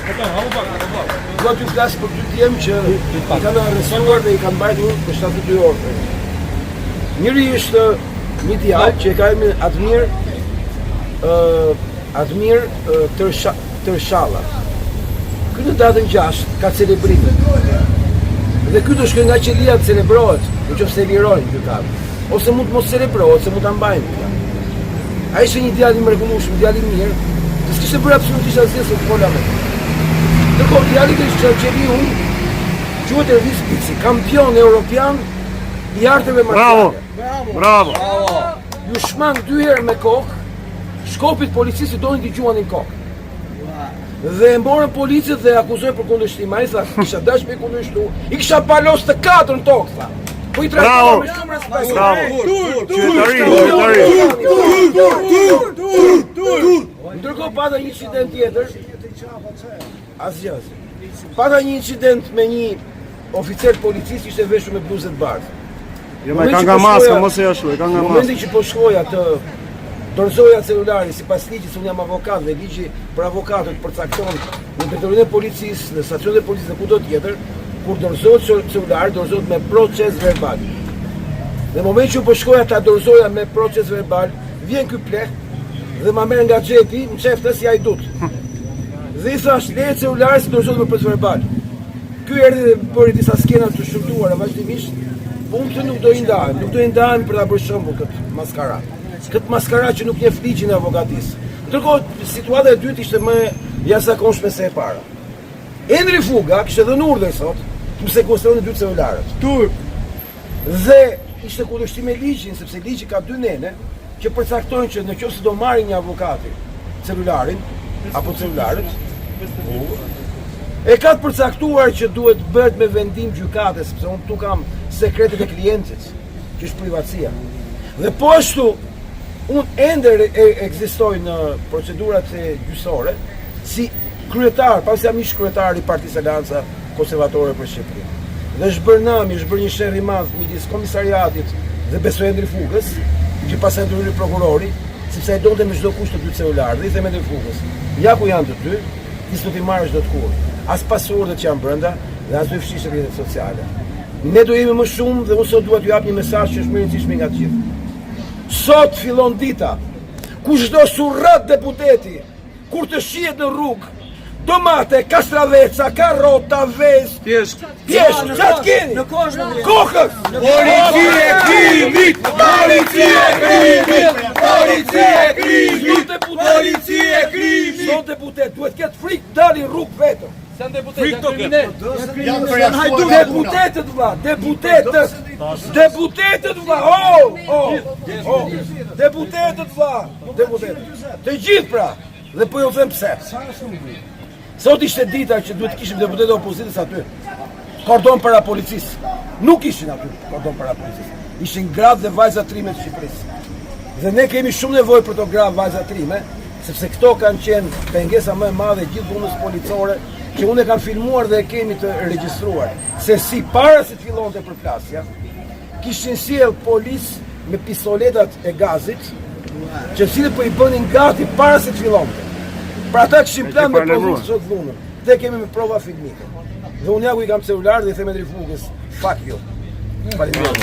Do t'ju flasë për 2 djemë që i kanë arrestuar dhe i kanë mbajtur për 72 orë. Njëri është një djalë që e ka emrin Admir Tërshalla. Ky në datën 6 ka celebrime. Dhe ky do shkojë nga qelia të celebrohet, nëse e lirojnë gjykatë. Ose mund të mos celebrohet, ose mund ta mbajnë. Ai është një djalë i mrekullueshëm, djalë i mirë, që s'kishte bërë absolutisht asgjë se të fola me. Ndërkohë djali që qeli unë, quhet Elvis Pici, kampion europian i arteve marciale. Bravo! Ju shmang 2 herë me kokë, shkopit policisë donin t'i gjuanin kokë. Dhe e morën policët dhe akuzoi për kundërshtim. Ai tha, kisha dashur me kundërshtu, i kisha palos të 4 në tokë, tha. Po i trajtova me shumë respekt. Ndërkohë pata një incident tjetër. Asgjë. Pata një incident me një oficer policisë ishte veshur me bluzë të bardhë. Jo, me ka nga maska, mos e ashtu, e ka nga maska. Momentin që po shkoja të dorëzoja celularin, sipas ligjit, unë jam avokat dhe ligji për avokatët përcakton në detyrimin e policisë, në stacionet e policisë dhe kudo tjetër, kur dorëzohet celulari, dorëzohet me proces verbal. Në moment që po shkoja ta dorëzoja me proces verbal, vjen ky pleh dhe ma merr nga xhepi, më çefte si hajdut. Dhe i thash, leje celularin se dorëzohet me proces verbal. Ky erdhi dhe bëri disa skena të shëmtuara vazhdimisht. Unë këtë nuk do i ndahem, për ta bërë shembull këtë maskara. Këtë maskara që nuk njeh ligjin e avokatisë. Ndërkohë, situata e dytë ishte më jashtëzakonshme se e para. Endri Fuga kishte dhënë urdhër sot të sekuestronin 2 celularët. Dhe ishte kundërshtim me ligjin, sepse ligji ka 2 nene që përcaktojnë që nëse do marrë një avokati celularin apo celularët, e ka të përcaktuar që duhet bëhet me vendim gjykate, sepse unë këtu kam sekretet e klientit, që është privatësia. Dhe po ashtu, unë ender ekzistoj në procedurat e gjyqësore si kryetar, pas jam ish kryetar i Partisë Alanca Konservatore për Shqipërinë. Dhe është bërë nami, është bërë një sherrë i madh midis komisariatit dhe besoj Endri Fugës, që pastaj ndroi prokurori, sepse ai donte me çdo kusht të 2 celularë. Dhe i them Endri Fugës, ja ku janë të 2, ti s'do t'i marrësh dot kur. As pasurdet që janë brenda dhe as do i fshishë rrjetet sociale. Ne do jemi më shumë dhe unë sot dua t'ju jap një mesazh që është më i rëndësishëm nga të gjithë. Sot fillon dita ku çdo surrat deputeti kur të shihet në rrugë, domate, kastraveca, karrota, vezë, pjeshk, çfarë keni? Në kokës. Policie e krimit! Policie e krimit! Policie e krimit! Policie e krimit! Sot deputet duhet ketë frikë dalin rrugë vetëm. Sen deputet, janë kriminal. Deputetët vlla, deputetët vlla, deputetët vlla, të gjithë pra, dhe po ju them pse. Sot ishte dita që duhet kishim deputetë e opozitës aty, kordon para policisë, nuk ishin aty kordon para policisë, ishin gratë dhe vajza trime të Shqipërisë. Dhe ne kemi shumë nevojë për to gratë vajza trime, sepse këto kanë qenë pengesa më e madhe e gjithë punës policore, që unë e kam filmuar dhe e kemi të regjistruar, se si para se të fillonte përplasja, kishin sjell policë me pistoletat e gazit, që cilët po i bënin gati para se të fillonte. Pra ata kishin plan me provokë sot dhunën, dhe kemi me prova filmike. Dhe unë ja ku i kam celular dhe i them Endri Fugës, fuck you. Faleminderit.